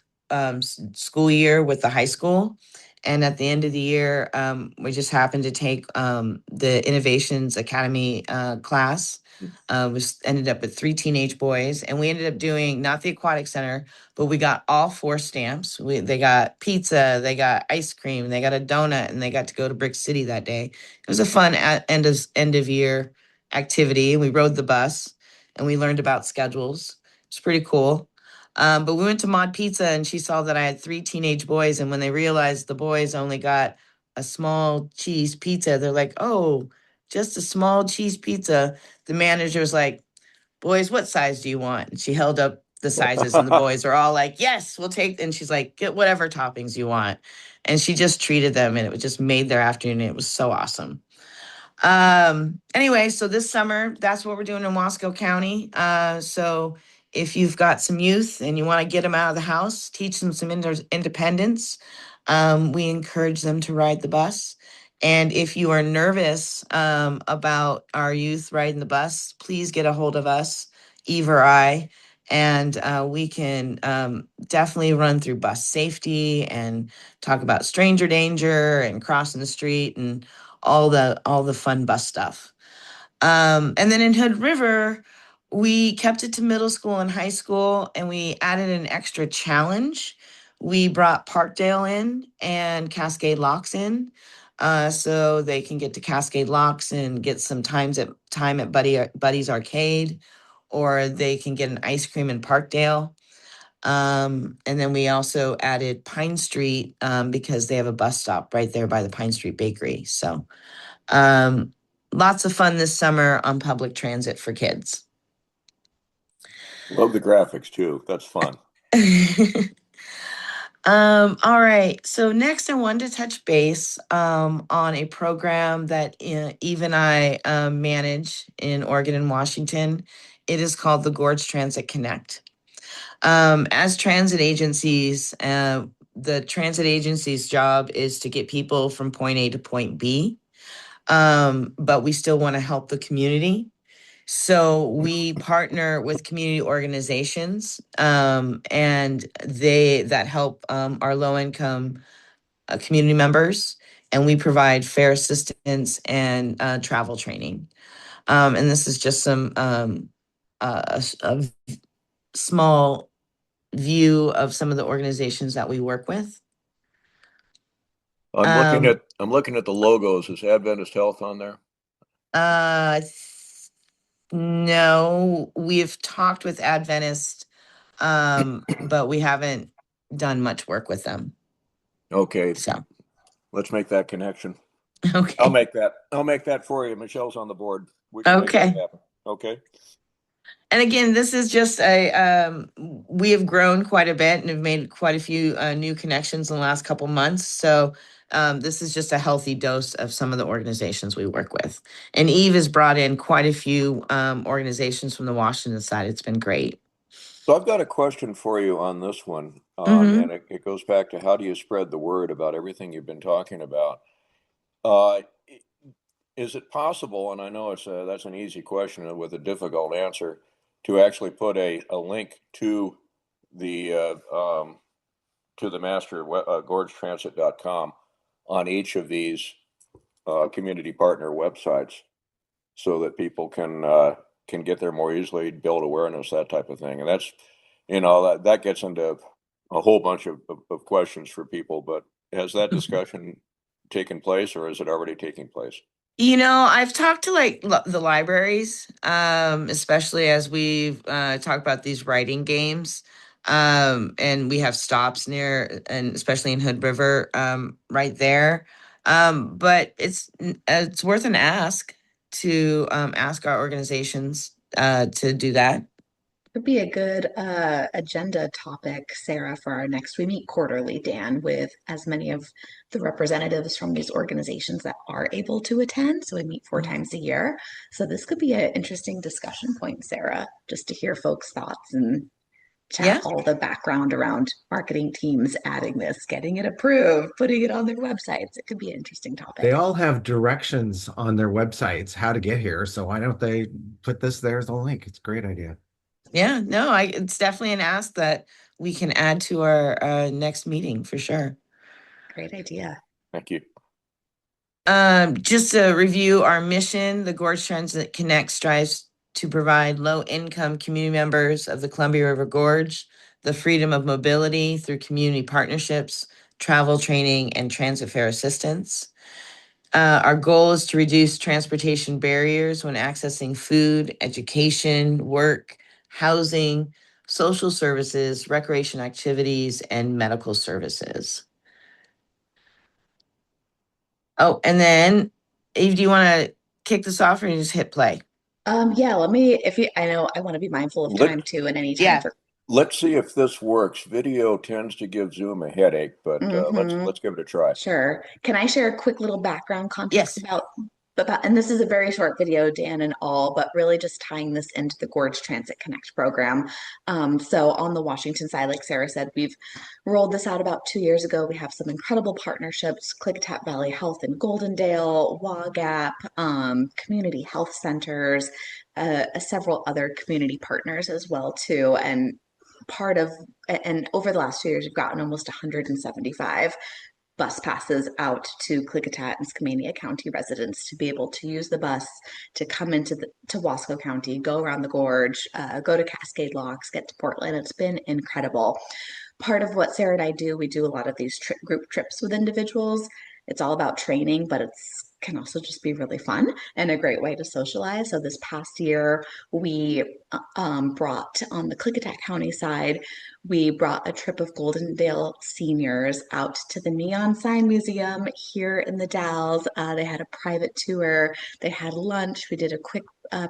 school year with the high school. And at the end of the year, we just happened to take the Innovations Academy class. We ended up with 3 teenage boys, and we ended up doing not the aquatic center, but we got all 4 stamps. They got pizza, they got ice cream, they got a donut, and they got to go to Brick City that day. It was a fun end of year activity. We rode the bus, and we learned about schedules. It's pretty cool. But we went to Mod Pizza, and she saw that I had 3 teenage boys, and when they realized the boys only got a small cheese pizza, they're like, "Oh, just a small cheese pizza." The manager was like, "Boys, what size do you want?" And she held up the sizes, and the boys are all like, "Yes, we'll take." And she's like, "Get whatever toppings you want." And she just treated them, and it just made their afternoon. It was so awesome. Anyway, so this summer, that's what we're doing in Wasco County. So if you've got some youth and you want to get them out of the house, teach them some independence, we encourage them to ride the bus. And if you are nervous about our youth riding the bus, please get a hold of us, Eve or I, and we can definitely run through bus safety and talk about stranger danger and crossing the street and all the fun bus stuff. And then in Hood River, we kept it to middle school and high school, and we added an extra challenge. We brought Parkdale in and Cascade Locks in, so they can get to Cascade Locks and get some time at Buddy's Arcade, or they can get an ice cream in Parkdale. And then we also added Pine Street because they have a bus stop right there by the Pine Street Bakery. So lots of fun this summer on public transit for kids. Love the graphics too. That's fun. All right. So next I wanted to touch base on a program that Eve and I manage in Oregon and Washington. It is called the Gorge Transit Connect. As transit agencies, the transit agency's job is to get people from point A to point B. But we still want to help the community. So we partner with community organizations, and that help our low-income community members, and we provide fare assistance and travel training. And this is just some a small view of some of the organizations that we work with. I'm looking at the logos. Is Adventist Health on there? No, we've talked with Adventist, but we haven't done much work with them. Okay. So let's make that connection. Okay. I'll make that for you. Michelle's on the board. We can make that happen. Okay. And again, this is just we have grown quite a bit and have made quite a few new connections in the last couple months. So this is just a healthy dose of some of the organizations we work with. And Eve has brought in quite a few organizations from the Washington side. It's been great. So I've got a question for you on this one. And it goes back to how do you spread the word about everything you've been talking about? Is it possible, and I know that's an easy question with a difficult answer, to actually put a link to the master gorgetransit.com on each of these community partner websites so that people can get there more easily, build awareness, that type of thing? And that's, that gets into a whole bunch of questions for people, but has that discussion taken place, or is it already taking place? I've talked to the libraries, especially as we've talked about these writing games. And we have stops near, and especially in Hood River, right there. But it's worth an ask to ask our organizations to do that. Would be a good agenda topic, Sarah, for our next. We meet quarterly, Dan, with as many of the representatives from these organizations that are able to attend. So we meet 4 times a year. So this could be an interesting discussion point, Sarah, just to hear folks' thoughts and chat all the background around marketing teams adding this, getting it approved, putting it on their websites. It could be an interesting topic. They all have directions on their websites how to get here. So why don't they put this there as a link? It's a great idea. Yeah, no, it's definitely an ask that we can add to our next meeting for sure. great idea. Thank you. Just to review our mission, the Gorge Transit Connect strives to provide low-income community members of the Columbia River Gorge the freedom of mobility through community partnerships, travel training, and transit fare assistance. Our goal is to reduce transportation barriers when accessing food, education, work, housing, social services, recreation activities, and medical services. Oh, and then Eve, do you want to kick this off or you just hit play? Yeah, I know I want to be mindful of time too, and any time for. Let's see if this works. Video tends to give Zoom a headache, but let's give it a try. Sure. Can I share a quick little background context about, and this is a very short video, Dan and all, but really just tying this into the Gorge Transit Connect program. So on the Washington side, like Sara said, we've rolled this out about 2 years ago. We have some incredible partnerships, Klickitat Valley Health in Goldendale, WAGAP, community health centers, several other community partners as well too. And over the last 2 years, we've gotten almost 175 bus passes out to Klickitat and Skamania County residents to be able to use the bus to come to Wasco County, go around the gorge, go to Cascade Locks, get to Portland. It's been incredible. Part of what Sara and I do, we do a lot of these group trips with individuals. It's all about training, but can also just be really fun and a great way to socialize. So this past year, we brought, on the Klickitat County side, we brought a trip of Goldendale seniors out to the Neon Sign Museum here in the Dalles. They had a private tour. They had lunch. We did a quick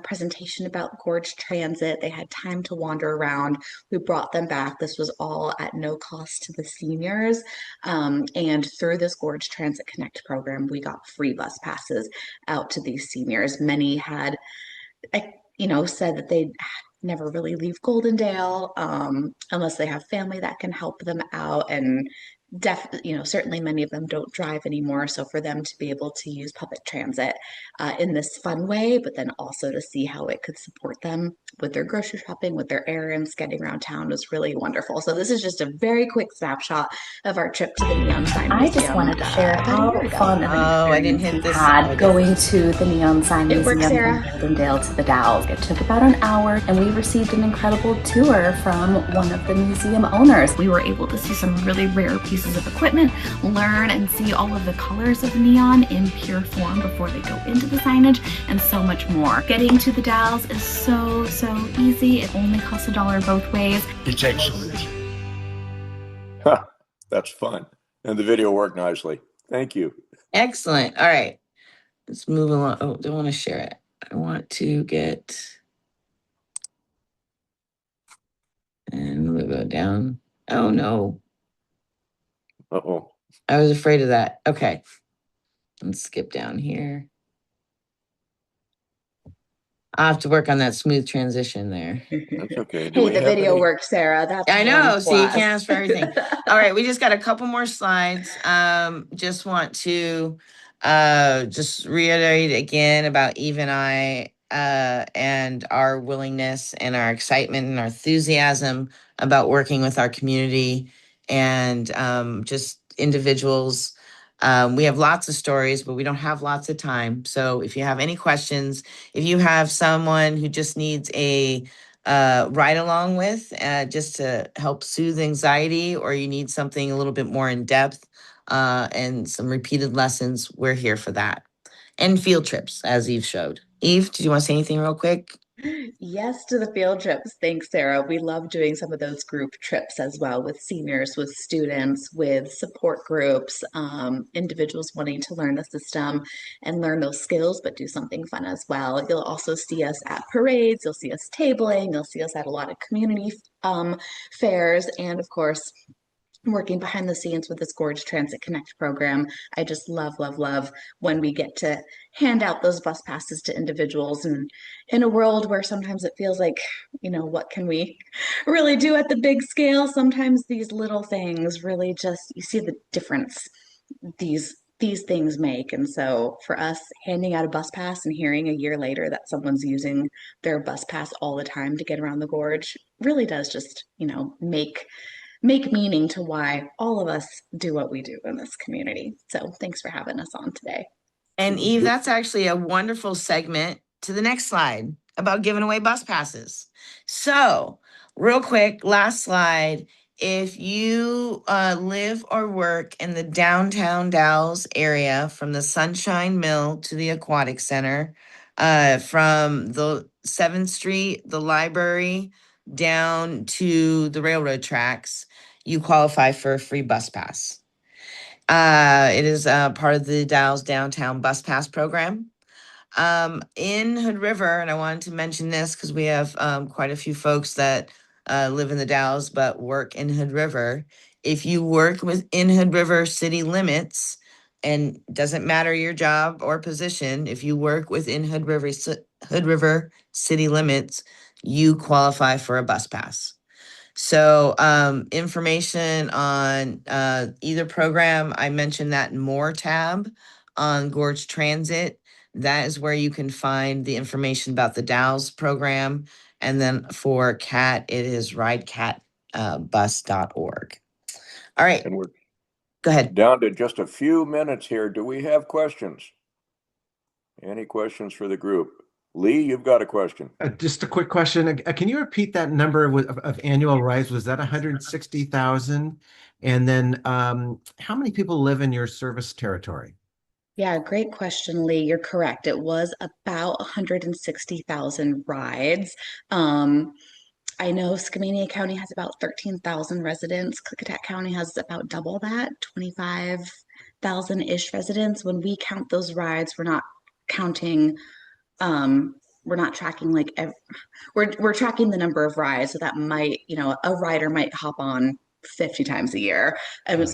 presentation about Gorge Transit. They had time to wander around. We brought them back. This was all at no cost to the seniors. And through this Gorge Transit Connect program, we got free bus passes out to these seniors. Many had, said that they'd never really leave Goldendale unless they have family that can help them out. And certainly many of them don't drive anymore. So for them to be able to use public transit in this fun way, but then also to see how it could support them with their grocery shopping, with their errands, getting around town was really wonderful. So this is just a very quick snapshot of our trip to the Neon Sign Museum. I just wanted to share how fun of an experience we had going going to the Neon Sign Museum from Goldendale to the Dalles. It took about an hour, and we received an incredible tour from one of the museum owners. We were able to see some really rare pieces of equipment, learn and see all of the colors of neon in pure form before they go into the signage, and so much more. Getting to the Dalles is so easy. It only costs $1 both ways. It's excellent. That's fun. And the video worked nicely. Thank you. Excellent. All right. Let's move along. Oh, don't want to share it. I want to get, and we'll go down. Oh no. Uh-oh. I was afraid of that. Okay. Let's skip down here. I'll have to work on that smooth transition there. That's okay. Hey, the video worked, Sara. That's I know. See, you plus. can't ask for everything. All right, we just got a couple more slides. Just want to just reiterate again about Eve and I and our willingness and our excitement and our enthusiasm about working with our community and just individuals. We have lots of stories, but we don't have lots of time. So if you have any questions, if you have someone who just needs a ride along with just to help soothe anxiety, or you need something a little bit more in depth and some repeated lessons, we're here for that. And field trips, as Eve showed. Eve, did you want to say anything real quick? Yes to the field trips. Thanks, Sara. We love doing some of those group trips as well with seniors, with students, with support groups, individuals wanting to learn the system and learn those skills, but do something fun as well. You'll also see us at parades. You'll see us tabling. You'll see us at a lot of community fairs. And of course, working behind the scenes with this Gorge Transit Connect program. I just love when we get to hand out those bus passes to individuals, and in a world where sometimes it feels like, what can we really do at the big scale? Sometimes these little things really just, you see the difference these things make. And so for us, handing out a bus pass and hearing a year later that someone's using their bus pass all the time to get around the gorge really does just, make make meaning to why all of us do what we do in this community. So thanks for having us on today. And Eve, that's actually a wonderful segment to the next slide about giving away bus passes. So real quick, last slide. If you live or work in the downtown Dalles area, from the Sunshine Mill to the Aquatic Center, from the 7th Street, the library, down to the railroad tracks, you qualify for a free bus pass. It is part of the Dalles Downtown Bus Pass program. In Hood River, and I wanted to mention this because we have quite a few folks that live in the Dalles but work in Hood River. If you work within Hood River city limits, and doesn't matter your job or position, if you work within Hood River city limits, you qualify for a bus pass. So information on either program, I mentioned that More tab on Gorge Transit. That is where you can find the information about the Dalles program. And then for CAT, it is ridecatbus.org. All right. And we're Go ahead. down to just a few minutes here. Do we have questions? Any questions for the group? Lee, you've got a question. Just a quick question. Can you repeat that number of annual rides? Was that 160,000? And then how many people live in your service territory? Yeah, great question, Lee. You're correct. It was about 160,000 rides. I know Skamania County has about 13,000 residents. Klickitat County has about double that, 25,000-ish residents. When we count those rides, we're not counting, we're not tracking like we're tracking the number of rides. So that might, a rider might hop on 50 times a year.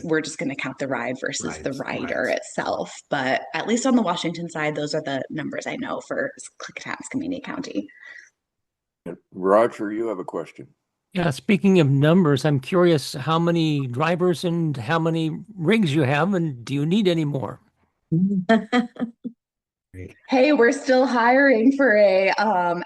We're just going to count the ride versus the rider itself. But at least on the Washington side, those are the numbers I know for Klickitat and Skamania County. Roger, you have a question. Yeah, speaking of numbers, I'm curious how many drivers and how many rigs you have, and do you need any more? Hey, we're still hiring for a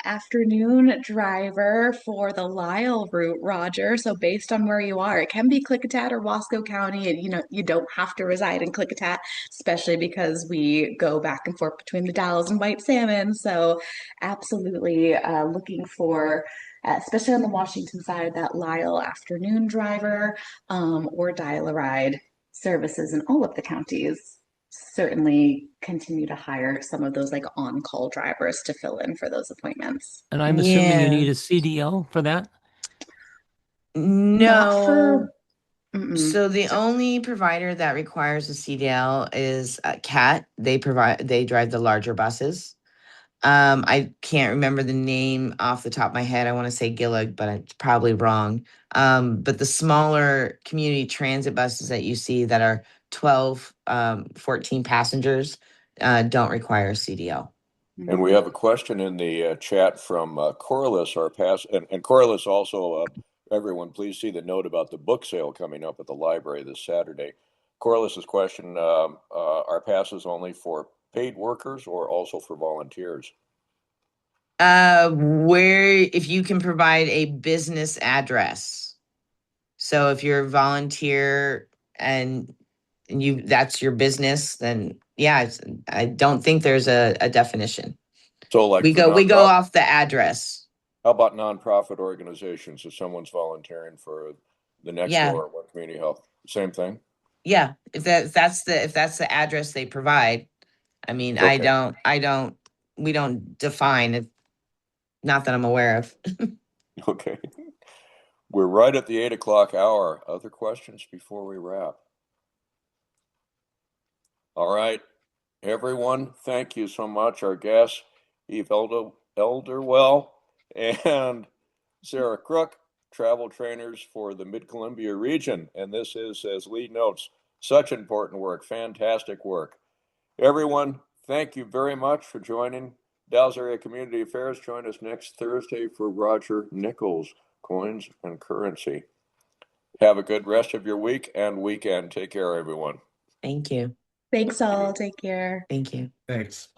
afternoon driver for the Lyle route, Roger. So based on where you are, it can be Klickitat or Wasco County, and you don't have to reside in Klickitat, especially because we go back and forth between the Dalles and White Salmon. So absolutely looking for, especially on the Washington side, that Lyle afternoon driver or dial-a-ride services in all of the counties. Certainly continue to hire some of those like on-call drivers to fill in for those appointments. And I'm assuming you need a CDL for that? No. So the only provider that requires a CDL is CAT. They drive the larger buses. I can't remember the name off the top of my head. I want to say Gillig, but it's probably wrong. But the smaller community transit buses that you see that are 12, 14 passengers don't require a CDL. And we have a question in the chat from Corliss, and Corliss also, everyone, please see the note about the book sale coming up at the library this Saturday. Corliss's question, are passes only for paid workers or also for volunteers? If you can provide a business address. So if you're a volunteer and that's your business, then yeah, I don't think there's a definition. So like we go off the address. How about nonprofit organizations? If someone's volunteering for the next door One Community Health, same thing? Yeah, if that's the address they provide. I mean, okay. We don't define it. Not that I'm aware of. Okay. We're right at the 8 o'clock hour. Other questions before we wrap? All right, everyone, thank you so much. Our guests, Eve Elderwell and Sara Crook, travel trainers for the Mid-Columbia region. And this is, as Lee notes, such important work, fantastic work. Everyone, thank you very much for joining Dalles Area Community Affairs. Join us next Thursday for Roger Nichols, Coins and Currency. Have a good rest of your week and weekend. Take care, everyone. Thank you. Thanks all. Take care. Thank you. Thanks.